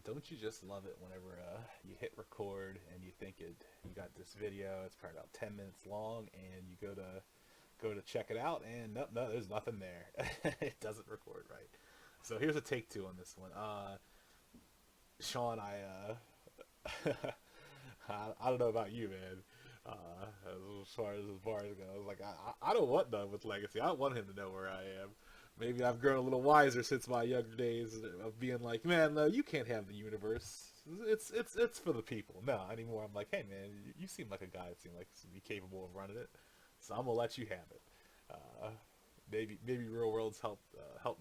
don't you just love it whenever you hit record and you got this video, it's probably about 10 minutes long, and you go to check it out, and no, there's nothing there. It doesn't record right. So here's a take two on this one. Sean, I don't know about you, man. As far as bars go, I was like, I don't want none with Legacy. I don't want him to know where I am. Maybe I've grown a little wiser since my younger days of being like, man, no, you can't have the universe. It's for the people. No, anymore. I'm like, hey, man, you seem like a guy that seems like be capable of running it, so I'm gonna let you have it. Uh, maybe real worlds help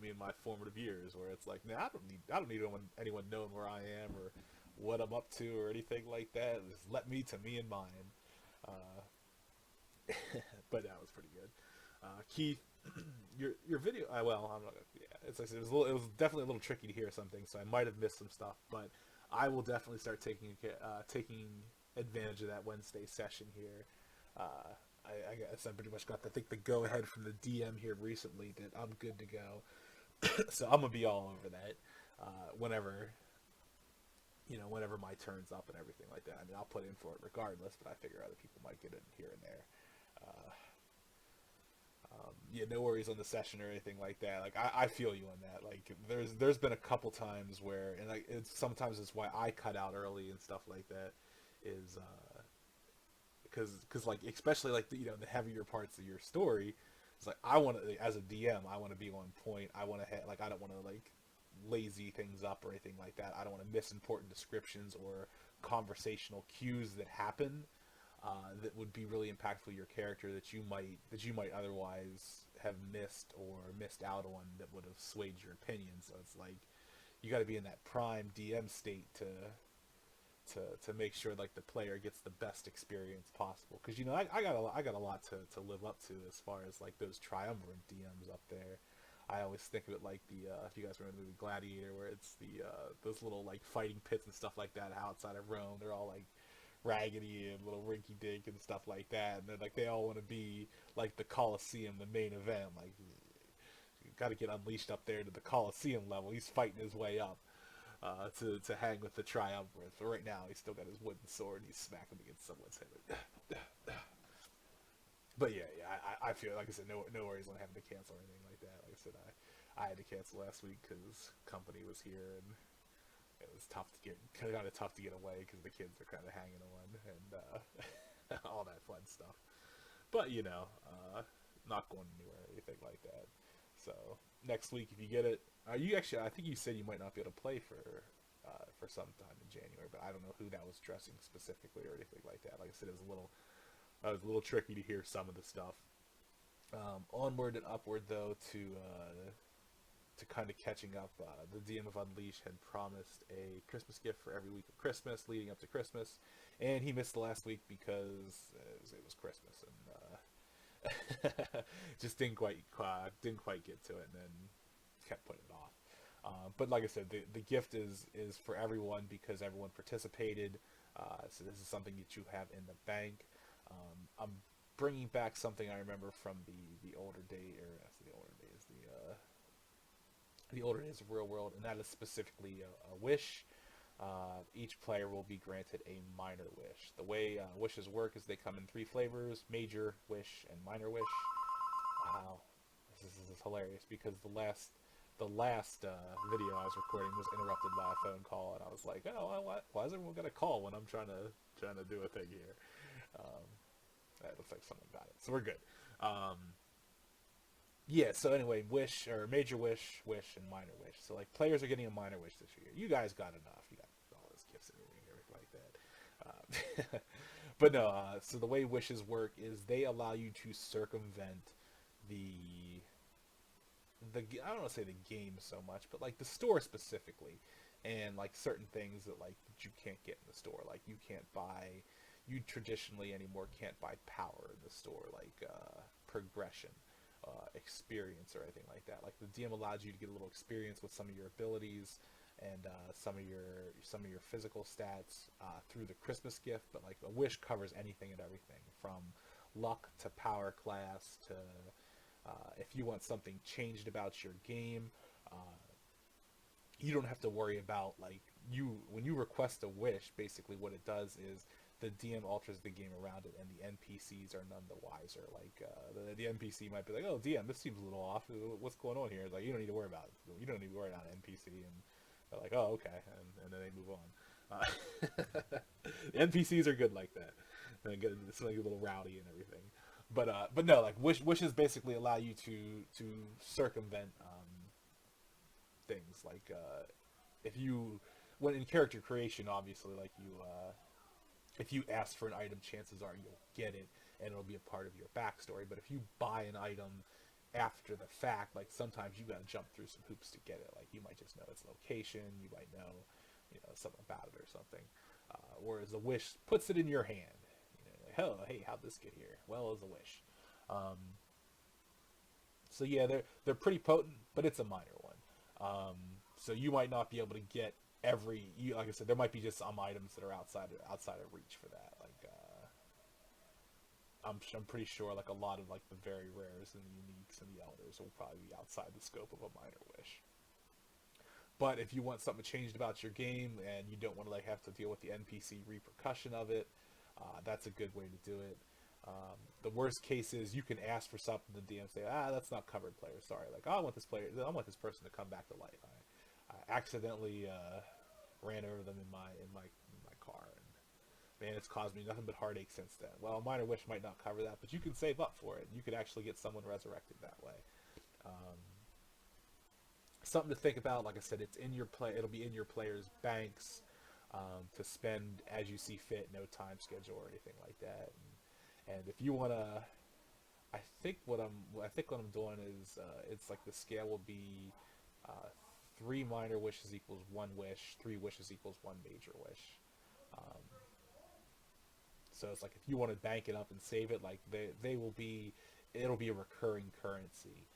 me in my formative years, where it's like, man, I don't need anyone knowing where I am or what I'm up to or anything like that. Just let me to me and mine. Uh, but that was pretty good. Keith, your video. Well, I'm not. Yeah, it's like it was definitely a little tricky to hear something, so I might have missed some stuff. But I will definitely start taking advantage of that Wednesday session here. I guess I pretty much got, I think, the go ahead from the DM here recently that I'm good to go. So I'm gonna be all over that whenever whenever my turn's up and everything like that. I mean, I'll put in for it regardless, but I figure other people might get it here and there. Uh, yeah, no worries on the session or anything like that. Like I feel you on that. Like there's been a couple times where, and like sometimes it's why I cut out early and stuff like that, is because like especially like the heavier parts of your story, it's like I want to, as a DM, I want to be on point. I want to like I don't want to like lazy things up or anything like that. I don't want to miss important descriptions or conversational cues that happen that would be really impactful to your character that you might otherwise have missed or missed out on that would have swayed your opinion. So it's like you got to be in that prime DM state to make sure like the player gets the best experience possible. Because I got a lot to live up to as far as like those triumvirate DMs up there. I always think of it like the if you guys remember the movie Gladiator, where it's the those little like fighting pits and stuff like that outside of Rome. They're all like raggedy and little rinky dink and stuff like that, and then like they all want to be like the Colosseum, the main event. Like you got to get Unleashed up there to the Colosseum level. He's fighting his way up to hang with the triumvirate. But right now, he's still got his wooden sword. And he's smacking against someone's head. But yeah, I feel like I said, no worries on having to cancel or anything like that. Like I said, I had to cancel last week because company was here and it was tough to get, kind of tough to get away because the kids are kind of hanging on and all that fun stuff. But not going anywhere or anything like that. So next week, if you get it, you actually, I think you said you might not be able to play for some time in January, but I don't know who that was dressing specifically or anything like that. Like I said, it was a little tricky to hear some of the stuff. Onward and upward though to kind of catching up. The DM of Unleash had promised a Christmas gift for every week of Christmas leading up to Christmas, and he missed the last week because it was Christmas and just didn't quite get to it, and then kept putting it off. But like I said, the gift is for everyone because everyone participated. So this is something that you have in the bank. I'm bringing back something I remember from the older day, or the older days of Real World, and that is specifically a wish. Each player will be granted a minor wish. The way wishes work is they come in three flavors: major wish and minor wish. Wow, this is hilarious because the last video I was recording was interrupted by a phone call, and I was like, oh, why is everyone gonna call when I'm trying to do a thing here? Um, that looks like someone got it, so we're good. Um, yeah. So anyway, wish or major wish, wish, and minor wish. So like players are getting a minor wish this year. You guys got enough. You got all those gifts and everything like that. But no. So the way wishes work is they allow you to circumvent the I don't want to say the game so much, but like the store specifically, and like certain things that you can't get in the store. Like you traditionally anymore can't buy power in the store, like progression, experience, or anything like that. Like the DM allows you to get a little experience with some of your abilities and some of your physical stats through the Christmas gift. But like a wish covers anything and everything from luck to power class to if you want something changed about your game, uh, you don't have to worry about like when you request a wish. Basically, what it does is the DM alters the game around it, and the NPCs are none the wiser. Like the NPC might be like, "Oh, DM, this seems a little off. What's going on here?" It's like you don't need to worry about it. You don't need to worry about an NPC, and they're like, "Oh, okay," and then they move on. The NPCs are good like that. And it's like a little rowdy and everything. But no, like wishes basically allow you to circumvent things like if you when in character creation, obviously, like if you ask for an item, chances are you'll get it, and it'll be a part of your backstory. But if you buy an item after the fact, like sometimes you gotta jump through some hoops to get it. Like you might just know its location, you might know, something about it or something. Whereas a wish puts it in your hand. Like, oh, hey, how'd this get here? Well, it's a wish. Um, so yeah, they're pretty potent, but it's a minor one. So you might not be able to get like I said, there might be just some items that are outside of reach for that. Like I'm pretty sure like a lot of like the very rares and the uniques and the elders will probably be outside the scope of a minor wish. But if you want something changed about your game and you don't want to like have to deal with the NPC repercussion of it, that's a good way to do it. The worst case is you can ask for something, the DM say, that's not covered player. Sorry, like I want this person to come back to life. I accidentally ran over them in my car, and man, it's caused me nothing but heartache since then. Well, a minor wish might not cover that, but you can save up for it. You could actually get someone resurrected that way. Um, Something to think about. Like I said, it'll be in your players' banks to spend as you see fit. No time schedule or anything like that. And if you wanna, I think what I'm doing is it's like the scale will be 3 minor wishes equals 1 wish. 3 wishes equals 1 major wish. Um, so it's like if you want to bank it up and save it, like it'll be a recurring currency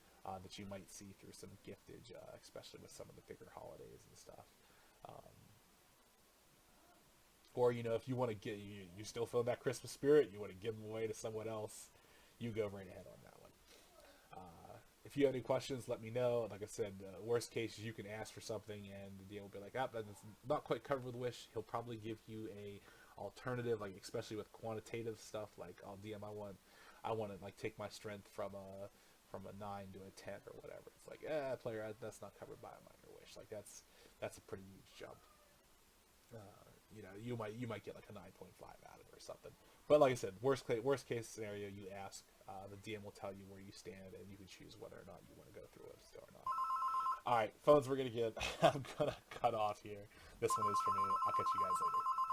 that you might see through some giftage, especially with some of the bigger holidays and stuff. Um, or if you want to you still feel that Christmas spirit, you want to give them away to someone else, you go right ahead on that one. If you have any questions, let me know. Like I said, worst case is you can ask for something and the deal will be like, that's not quite covered with Wish. He'll probably give you a alternative, like especially with quantitative stuff, like I'll DM, I want to like take my strength from a 9 to a 10 or whatever. It's like, player, that's not covered by a minor wish. Like that's a pretty huge jump. You might get like a 9.5 out of it or something. But like I said, worst case scenario, you ask, the DM will tell you where you stand, and you can choose whether or not you want to go through it still or not. All right, phones, we're gonna get. I'm gonna cut off here. This one is for me. I'll catch you guys later.